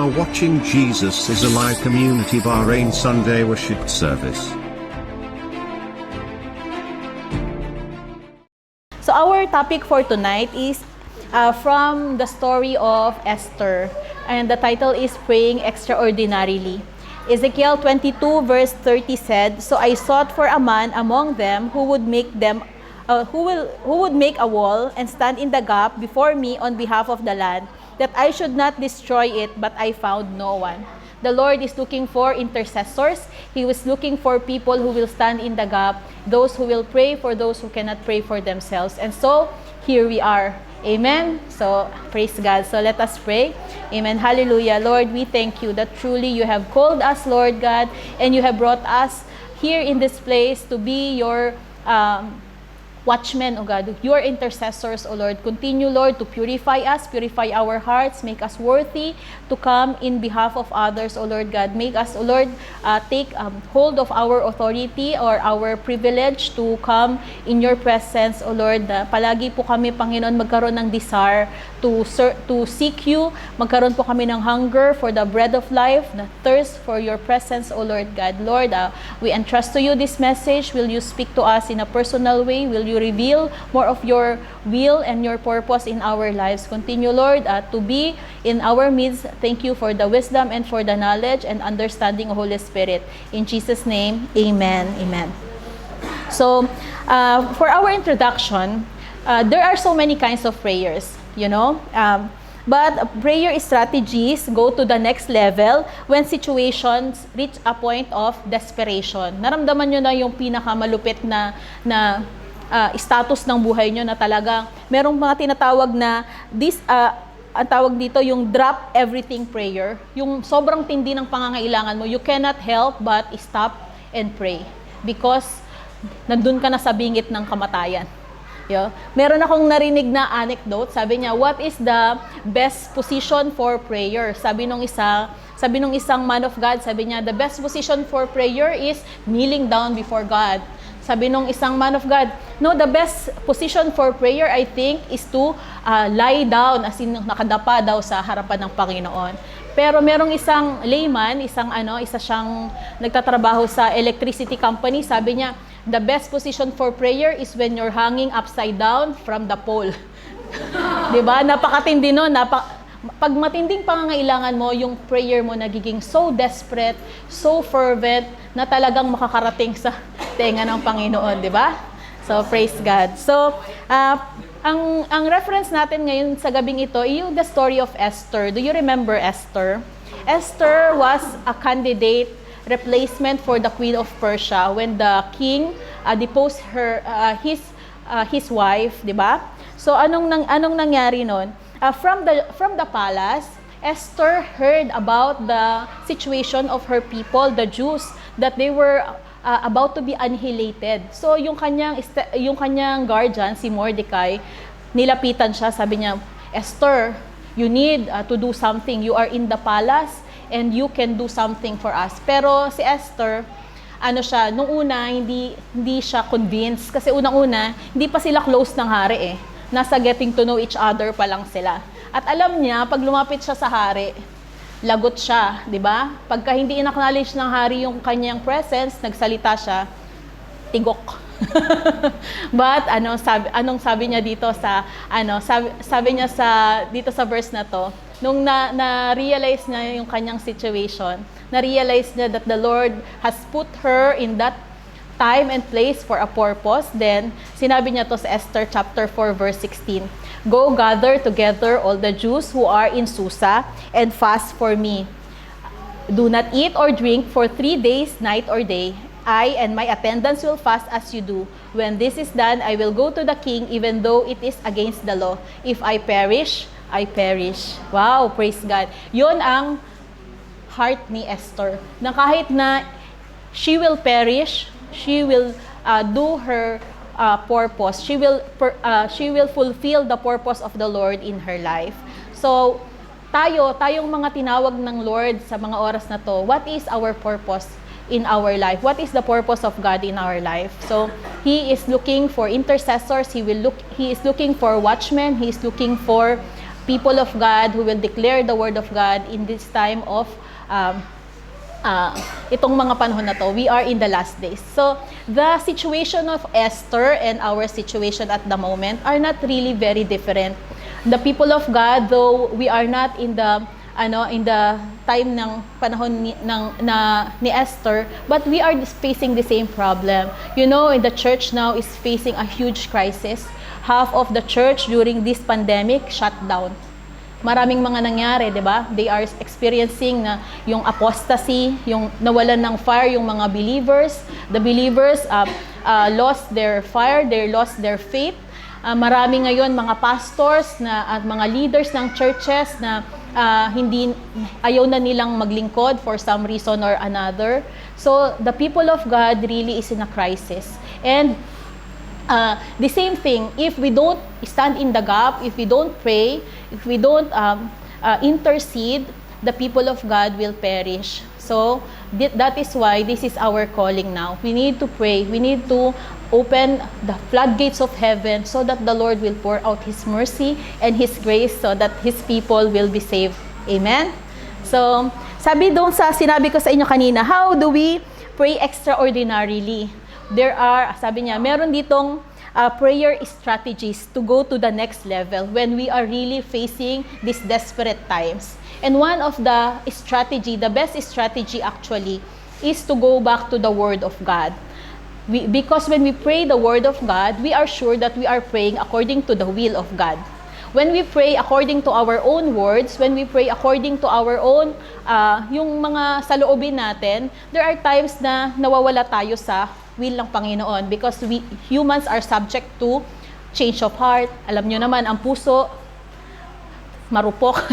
are watching Jesus is Alive Community Bahrain Sunday Worship Service. So our topic for tonight is from the story of Esther, and the title is Praying Extraordinarily. Ezekiel 22 verse 30 said, "So I sought for a man among them who would make a wall and stand in the gap before me on behalf of the land, that I should not destroy it, but I found no one." The Lord is looking for intercessors. He was looking for people who will stand in the gap, those who will pray for those who cannot pray for themselves. And so, here we are. Amen? So, praise God. So, let us pray. Amen. Hallelujah. Lord, we thank you that truly you have called us, Lord God, and you have brought us here in this place to be your watchmen, O God, your intercessors, O Lord. Continue, Lord, to purify us, purify our hearts, make us worthy to come in behalf of others, O Lord God. Make us, O Lord, take hold of our authority or our privilege to come in your presence, O Lord. Palagi po kami, Panginoon, magkaroon ng desire to seek you. Magkaroon po kami ng hunger for the bread of life, the thirst for your presence, O Lord God. Lord, we entrust to you this message. Will you speak to us in a personal way? Will you reveal more of your will and your purpose in our lives? Continue, Lord, to be in our midst. Thank you for the wisdom and for the knowledge and understanding of Holy Spirit. In Jesus' name, amen. Amen. So, for our introduction, there are so many kinds of prayers, you know. But prayer strategies go to the next level when situations reach a point of desperation. Naramdaman nyo na yung pinakamalupit na status ng buhay nyo na talagang merong mga tinatawag na ang tawag dito yung drop everything prayer. Yung sobrang tindi ng pangangailangan mo, you cannot help but stop and pray because nandun ka na sa bingit ng kamatayan. Meron akong narinig na anecdote, sabi niya, what is the best position for prayer? Sabi nung isang man of God, sabi niya, the best position for prayer is kneeling down before God. Sabi nung isang man of God, no, the best position for prayer, I think, is to lie down, as in nakadapa daw sa harapan ng Panginoon. Pero merong isang layman, isa siyang nagtatrabaho sa electricity company, sabi niya, the best position for prayer is when you're hanging upside down from the pole. Diba? Napakatindi nun. Pag matinding pangangailangan mo, yung prayer mo nagiging so desperate, so fervent, na talagang makakarating sa tenga ng Panginoon, di ba? So, praise God. So, ang reference natin ngayon sa gabing ito ay yung the story of Esther. Do you remember Esther? Esther was a candidate replacement for the Queen of Persia when the king deposed his wife, di ba? So, anong nangyari nun? From the palace, Esther heard about the situation of her people, the Jews, that they were about to be annihilated. So yung kanyang guardian, si Mordecai, nilapitan siya, sabi niya, Esther, you need to do something. You are in the palace and you can do something for us. Pero si Esther, nung una, hindi siya convinced. Kasi unang-una, hindi pa sila close ng hari eh. Nasa getting to know each other pa lang sila. At alam niya, pag lumapit siya sa hari, lagot siya, di ba? Pagka hindi in-acknowledge ng hari yung kanyang presence, nagsalita siya, tigok. But anong sabi niya dito sabi niya dito sa verse na to, nung na-realize niya yung kanyang situation, na-realize niya that the Lord has put her in that time and place for a purpose, then sinabi niya to sa Esther chapter 4 verse 16, "Go gather together all the Jews who are in Susa and fast for me. Do not eat or drink for 3 days, night or day. I and my attendants will fast as you do. When this is done, I will go to the king even though it is against the law. If I perish, I perish." Wow, praise God. Yun ang heart ni Esther. Na kahit na she will perish, she will do her purpose. She will fulfill the purpose of the Lord in her life. So, tayong mga tinawag ng Lord sa mga oras na to, what is our purpose in our life? What is the purpose of God in our life? So, He is looking for intercessors. He is looking for watchmen. He is looking for people of God who will declare the word of God in this time of itong mga panahon na to. We are in the last days. So, the situation of Esther and our situation at the moment are not really very different. The people of God, though we are not in the time ng panahon ni Esther, but we are facing the same problem. You know, in the church now is facing a huge crisis. Half of the church during this pandemic shut down. Maraming mga nangyari, di ba? They are experiencing na yung apostasy, yung nawalan ng fire yung mga believers. The believers lost their fire, they lost their faith. Marami ngayon mga pastors at mga leaders ng churches na ayaw na nilang maglingkod for some reason or another. So, the people of God really is in a crisis. And the same thing, if we don't stand in the gap, if we don't pray, if we don't intercede, the people of God will perish. So, that is why this is our calling now. We need to pray. We need to open the floodgates of heaven so that the Lord will pour out His mercy and His grace so that His people will be saved. Amen? So, sinabi ko sa inyo kanina, how do we pray extraordinarily? Sabi niya, meron ditong prayer strategies to go to the next level when we are really facing these desperate times. And one of the best strategy actually, is to go back to the Word of God. Because when we pray the Word of God, we are sure that we are praying according to the will of God. When we pray according to our own words, when we pray according to our own, yung mga saloobin natin, there are times na nawawala tayo sa will ng Panginoon because humans are subject to change of heart. Alam nyo naman, ang puso, marupok.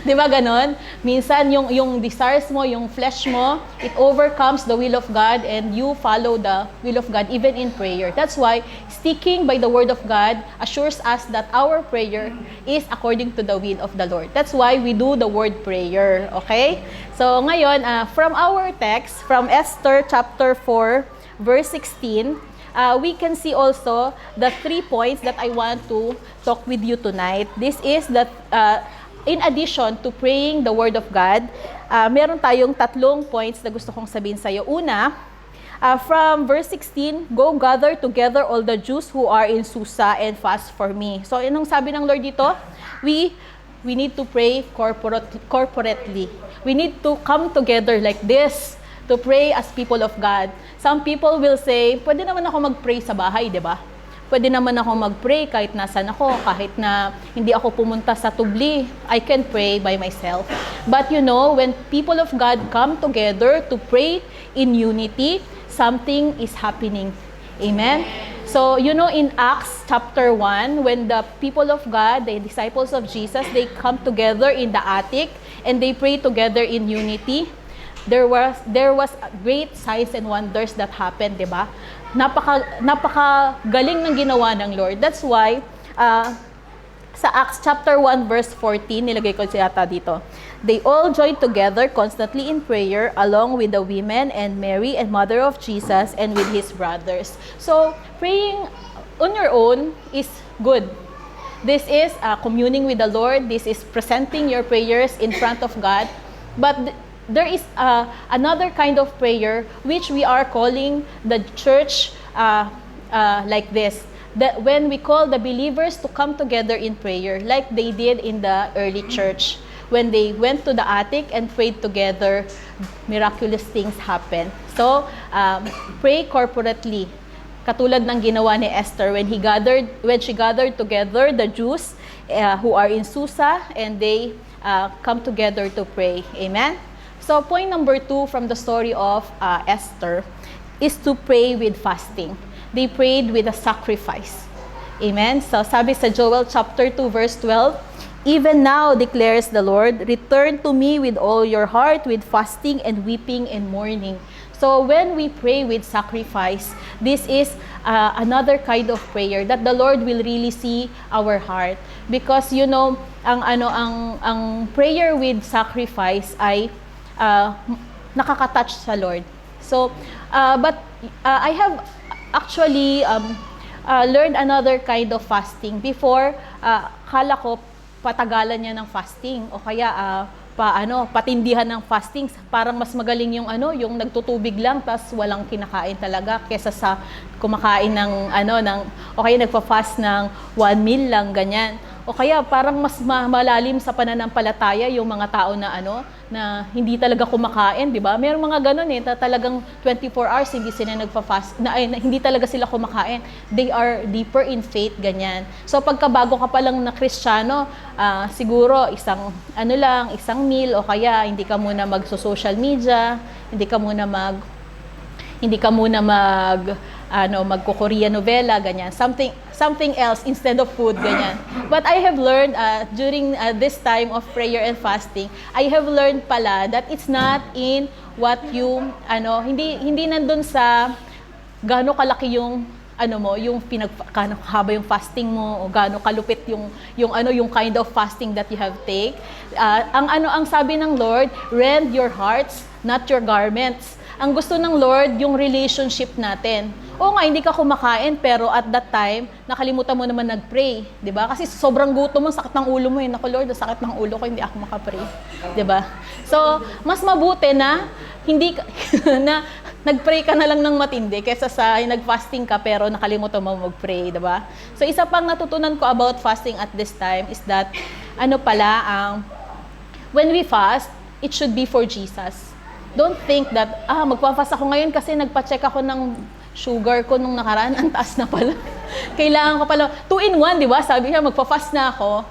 Di ba ganon? Minsan yung desires mo, yung flesh mo, it overcomes the will of God and you follow the will of God even in prayer. That's why sticking by the word of God assures us that our prayer is according to the will of the Lord. That's why we do the word prayer. Okay? So ngayon, from our text, from Esther chapter 4, verse 16, we can see also the 3 points that I want to talk with you tonight. This is that in addition to praying the Word of God, meron tayong 3 points na gusto kong sabihin sa iyo. Una, from verse 16, go gather together all the Jews who are in Susa and fast for me. So, anong sabi ng Lord dito? We need to pray corporately. We need to come together like this to pray as people of God. Some people will say, pwede naman ako mag-pray sa bahay, di ba? Pwede naman ako mag-pray kahit nasan ako, kahit na hindi ako pumunta sa tubli. I can pray by myself. But you know, when people of God come together to pray in unity, something is happening. Amen? So, you know, in Acts chapter 1, when the people of God, the disciples of Jesus, they come together in the attic and they pray together in unity, there was great signs and wonders that happened, di ba? Napaka galing ng ginawa ng Lord. That's why sa Acts chapter 1 verse 14, nilagay ko siya dito. They all joined together constantly in prayer along with the women and Mary and mother of Jesus and with his brothers. So, praying on your own is good. This is communing with the Lord. This is presenting your prayers in front of God. But there is another kind of prayer which we are calling the church like this. That when we call the believers to come together in prayer like they did in the early church. When they went to the attic and prayed together, miraculous things happen. So, pray corporately. Katulad ng ginawa ni Esther when she gathered together the Jews who are in Susa and they come together to pray. Amen? So, point number 2 from the story of Esther is to pray with fasting. They prayed with a sacrifice. Amen? So, sabi sa Joel chapter 2 verse 12, even now, declares the Lord, return to me with all your heart, with fasting and weeping and mourning. So, when we pray with sacrifice, this is another kind of prayer that the Lord will really see our heart. Because, you know, ang prayer with sacrifice ay nakakatouch sa Lord. So, but I have actually learned another kind of fasting. Before, kala ko patagalan niya ng fasting o kaya patindihan ng fasting. Parang mas magaling yung nagtutubig lang tas walang kinakain talaga kaysa sa kumakain o kaya nagfa-fast ng 1 meal lang, ganyan. O kaya parang mas malalim sa pananampalataya yung mga tao na na hindi talaga kumakain, di ba? Mayroong mga ganun talagang 24 hours hindi sila nagfa-fast, hindi talaga sila kumakain. They are deeper in faith, ganyan. So pagkabago ka pa lang na Kristiyano, siguro isang meal o kaya hindi ka muna magso-social media, hindi ka muna magko-Korean novela, ganyan. Something else instead of food, ganyan. But I have learned during this time of prayer and fasting, I have learned pala that it's not in what you, hindi nandun sa gaano kalaki yung yung gaano haba yung fasting mo o gaano kalupit yung kind of fasting that you have take. Ang sabi ng Lord, rend your hearts, not your garments. Ang gusto ng Lord, yung relationship natin. Oo nga, hindi ka kumakain, pero at that time, nakalimutan mo naman nag-pray. Diba? Kasi sobrang gutom mo, sakit ng ulo mo. Naku Lord, sakit ng ulo ko, hindi ako makapray. Diba? So, mas mabuti na hindi na nag-pray ka na lang ng matindi kaysa sa nag-fasting ka pero nakalimutan mo mag-pray. Diba? So, isa pang natutunan ko about fasting at this time is that, when we fast, it should be for Jesus. Don't think that, magpa-fast ako ngayon kasi nagpa-check ako ng sugar ko nung nakaraan, ang taas na pala. Kailangan ko pala, 2-in-1, di ba? Sabi niya, magpa-fast na ako,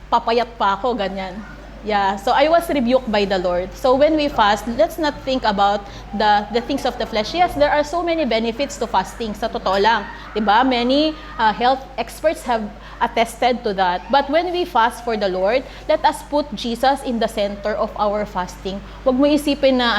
papayat pa ako, ganyan. Yeah, so I was rebuked by the Lord. So when we fast, let's not think about the things of the flesh. Yes, there are so many benefits to fasting, sa totoo lang. Di ba? Many health experts have attested to that. But when we fast for the Lord, let us put Jesus in the center of our fasting. Huwag mo isipin na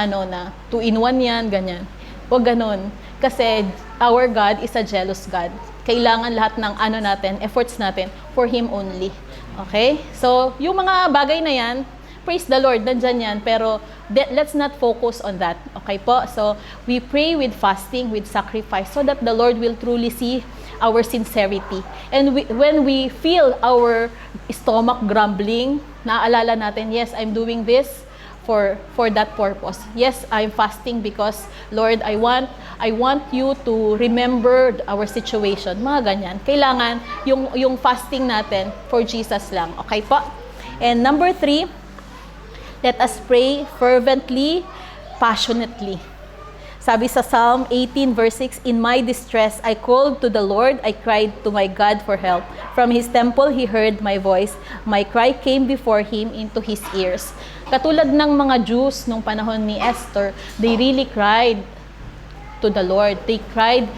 2-in-1 yan, ganyan. Huwag ganun. Kasi our God is a jealous God. Kailangan lahat ng efforts natin for Him only. Okay? So, yung mga bagay na yan, praise the Lord, nandyan yan. Pero let's not focus on that. Okay po? So, we pray with fasting, with sacrifice, so that the Lord will truly see our sincerity. And when we feel our stomach grumbling, naaalala natin, yes, I'm doing this for that purpose. Yes, I'm fasting because, Lord, I want you to remember our situation. Mga ganyan. Kailangan yung fasting natin for Jesus lang. Okay po? And number 3, let us pray fervently, passionately. Sabi sa Psalm 18 verse 6, in my distress, I called to the Lord, I cried to my God for help. From His temple, He heard my voice. My cry came before Him into His ears. Katulad ng mga Jews nung panahon ni Esther, they really cried to the Lord. They cried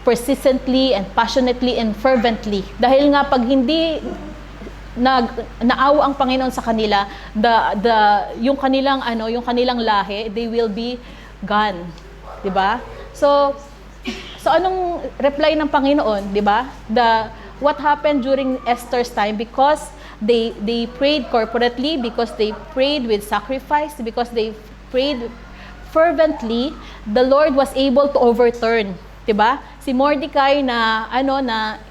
persistently and passionately and fervently. Dahil nga pag hindi naawa ang Panginoon sa kanila, yung kanilang lahi, they will be gone. 'Di ba? So anong reply ng Panginoon, 'di ba? What happened during Esther's time, because they prayed corporately, because they prayed with sacrifice, because they prayed fervently, the Lord was able to overturn, 'di ba? Si Mordecai inaape,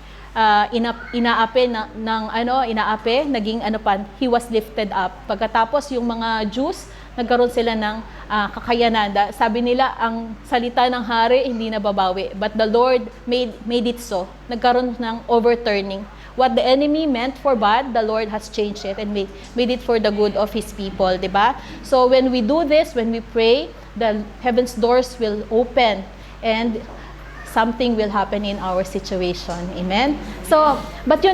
he was lifted up. Pagkatapos yung mga Jews, nagkaroon sila ng kakayanan. Sabi nila, ang salita ng hari hindi nababawi. But the Lord made it so. Nagkaroon ng overturning. What the enemy meant for bad, the Lord has changed it and made it for the good of His people, di ba? So when we do this, when we pray, the heaven's doors will open and something will happen in our situation. Amen? So, but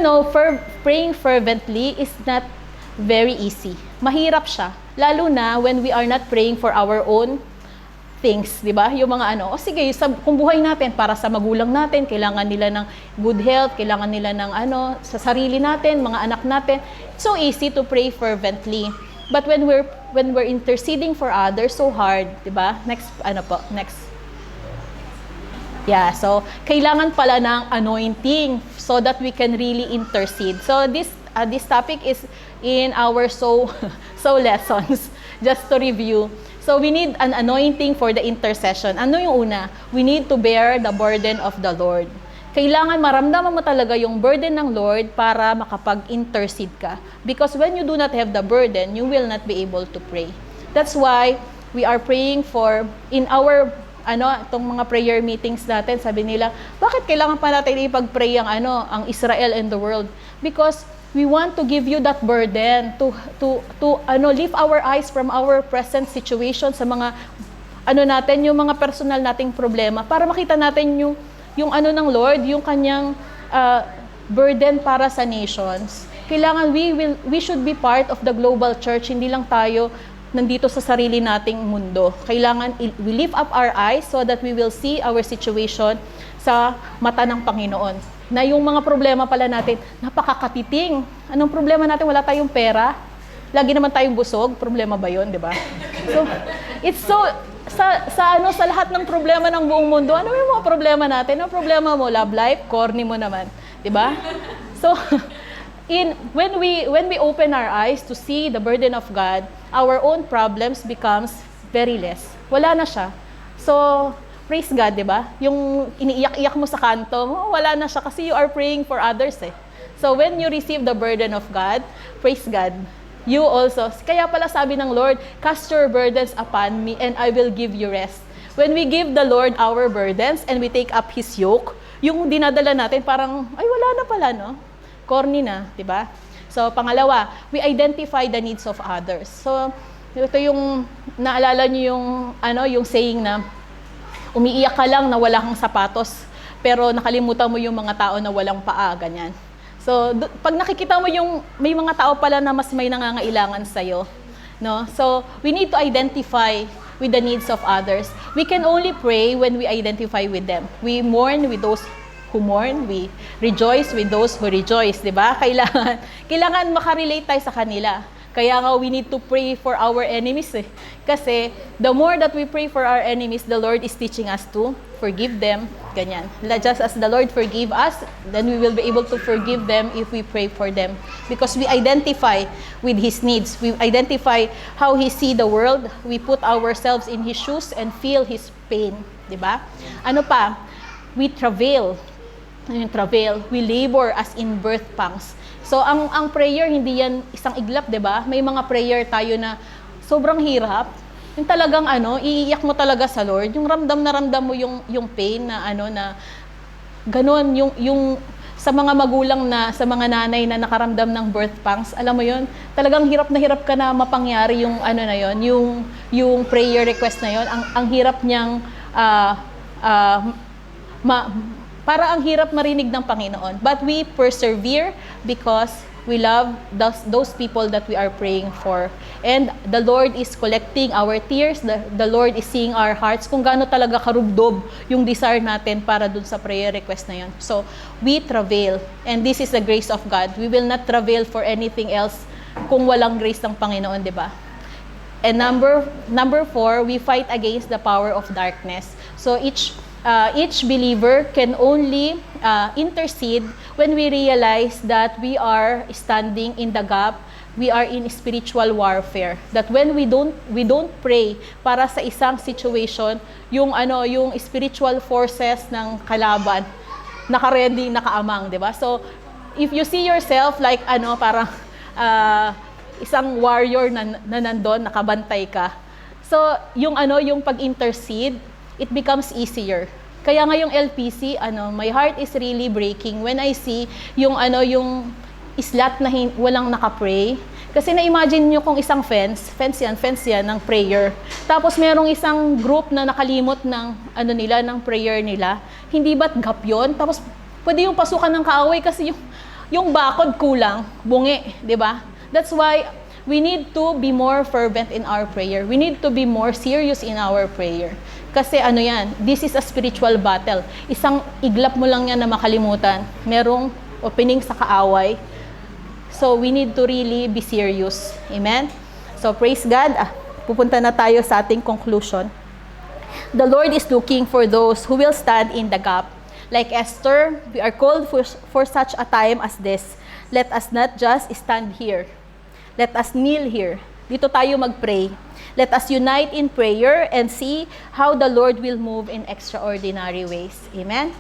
praying fervently is not very easy. Mahirap siya. Lalo na when we are not praying for our own things, di ba? Yung mga sige, kung buhay natin, para sa magulang natin, kailangan nila ng good health, kailangan nila ng sa sarili natin, mga anak natin. It's so easy to pray fervently. But when we're interceding for others, so hard, di ba? Next. Yeah, so kailangan pala ng anointing so that we can really intercede. So this topic is in our so lessons. Just to review. So we need an anointing for the intercession. Ano yung una? We need to bear the burden of the Lord. kailangan maramdaman mo talaga yung burden ng Lord para makapag-intercede ka. Because when you do not have the burden, you will not be able to pray. That's why we are praying for, in our, itong mga prayer meetings natin, sabi nila, bakit kailangan pa natin ipag-pray ang Israel and the world? Because we want to give you that burden to lift our eyes from our present situation sa mga, natin, yung mga personal nating problema, para makita natin yung ng Lord, yung kanyang burden para sa nations. Kailangan we should be part of the global church, hindi lang tayo nandito sa sarili nating mundo. Kailangan we lift up our eyes so that we will see our situation sa mata ng Panginoon. Na yung mga problema pala natin, napakakatiting. Anong problema natin? Wala tayong pera. Lagi naman tayong busog. Problema ba yun, di ba? So, it's so, sa lahat ng problema ng buong mundo, ano yung mga problema natin? Ang problema mo, love life, corny mo naman, 'di ba? So, when we open our eyes to see the burden of God, our own problems becomes very less. Wala na siya. So, praise God, 'di ba? Yung iniiyak-iyak mo sa kanto mo, wala na siya kasi you are praying for others eh. So, when you receive the burden of God, praise God. You also, kaya pala sabi ng Lord, cast your burdens upon me and I will give you rest. When we give the Lord our burdens and we take up His yoke, yung dinadala natin parang, ay wala na pala, no? Corny na, di ba? So, pangalawa, we identify the needs of others. So, ito yung, naalala niyo yung saying na, umiiyak ka lang na wala kang sapatos, pero nakalimutan mo yung mga tao na walang paa, ganyan. So, pag nakikita mo yung may mga tao pala na mas may nangangailangan sa'yo, no? So, we need to identify with the needs of others. We can only pray when we identify with them. We mourn with those who mourn. We rejoice with those who rejoice, di ba? Kailangan makarelate tayo sa kanila. Kaya nga, we need to pray for our enemies eh. Kasi, the more that we pray for our enemies, the Lord is teaching us to forgive them. Ganyan. Just as the Lord forgive us, then we will be able to forgive them if we pray for them. Because we identify with His needs. We identify how He see the world. We put ourselves in His shoes and feel His pain. Diba? Ano pa? We travail. We labor as in birth pangs. So, ang prayer, hindi yan isang iglap, di ba? May mga prayer tayo na sobrang hirap. Yung talagang iiyak mo talaga sa Lord. Yung ramdam mo yung pain na na ganon, yung sa mga magulang na, sa mga nanay na nakaramdam ng birth pangs, alam mo yun, talagang hirap na hirap ka na mapangyari yung na yun, yung prayer request na yun. Ang hirap niyang, para ang hirap marinig ng Panginoon. But we persevere because we love those people that we are praying for. And the Lord is collecting our tears. The Lord is seeing our hearts kung gaano talaga karubdob yung desire natin para dun sa prayer request na yun. So, we travail. And this is the grace of God. We will not travail for anything else kung walang grace ng Panginoon, di ba? And number 4, we fight against the power of darkness. So, each believer can only intercede when we realize that we are standing in the gap, we are in spiritual warfare. That when we don't pray para sa isang situation, yung spiritual forces ng kalaban naka-ready, nakaamang, 'di ba? So if you see yourself like parang isang warrior na nandoon, nakabantay ka. So yung pag-intercede, it becomes easier. Kaya nga yung LPC, my heart is really breaking when I see yung islat na walang nakapray. Kasi na-imagine nyo kung isang fence yan ng prayer. Tapos merong isang group na nakalimot ng ng prayer nila. Hindi ba't gap yun? Tapos pwede yung pasukan ng kaaway kasi yung bakod kulang, bungi, 'di ba? That's why we need to be more fervent in our prayer. We need to be more serious in our prayer. Kasi this is a spiritual battle. Isang iglap mo lang yan na makalimutan. Merong opening sa kaaway. So, we need to really be serious. Amen? So, praise God. Pupunta na tayo sa ating conclusion. The Lord is looking for those who will stand in the gap. Like Esther, we are called for such a time as this. Let us not just stand here. Let us kneel here. Dito tayo mag-pray. Let us unite in prayer and see how the Lord will move in extraordinary ways. Amen?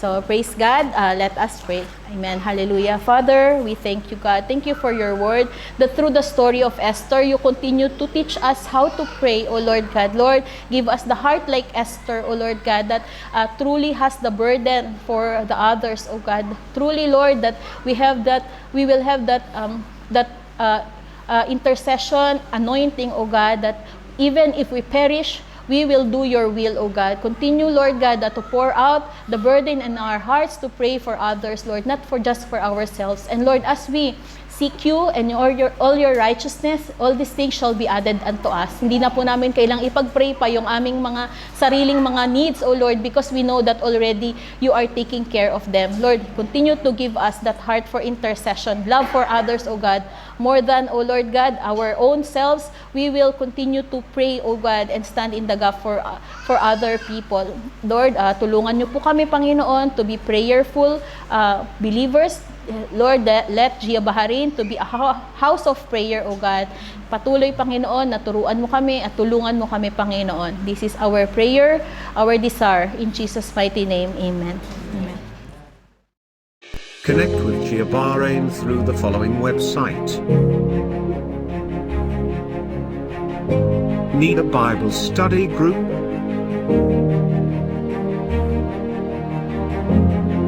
So praise God. Let us pray. Amen. Hallelujah. Father, we thank you, God. Thank you for your word, that through the story of Esther, you continue to teach us how to pray, O Lord God. Lord, give us the heart like Esther, O Lord God, that truly has the burden for the others, O God. Truly, Lord, that we will have that intercession anointing, O God, that even if we perish, we will do your will, O God. Continue, Lord God, to pour out the burden in our hearts to pray for others, Lord, not for just for ourselves. And Lord, as we seek you and all your righteousness, all these things shall be added unto us. Hindi na po namin kailang ipag-pray pa yung aming mga sariling mga needs, O Lord, because we know that already you are taking care of them. Lord, continue to give us that heart for intercession, love for others, O God. More than, O Lord God, our own selves, we will continue to pray, O God, and stand in the gap for other people. Lord, tulungan niyo po kami, Panginoon, to be prayerful believers. Lord, let Gia Baharin to be a house of prayer, O God. Patuloy, Panginoon, na turuan mo kami at tulungan mo kami, Panginoon. This is our prayer, our desire. In Jesus' mighty name, amen. Amen. Connect with Gia Bahrain through the following website. Need a Bible study group?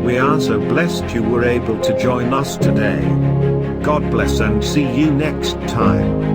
We are so blessed you were able to join us today. God bless and see you next time.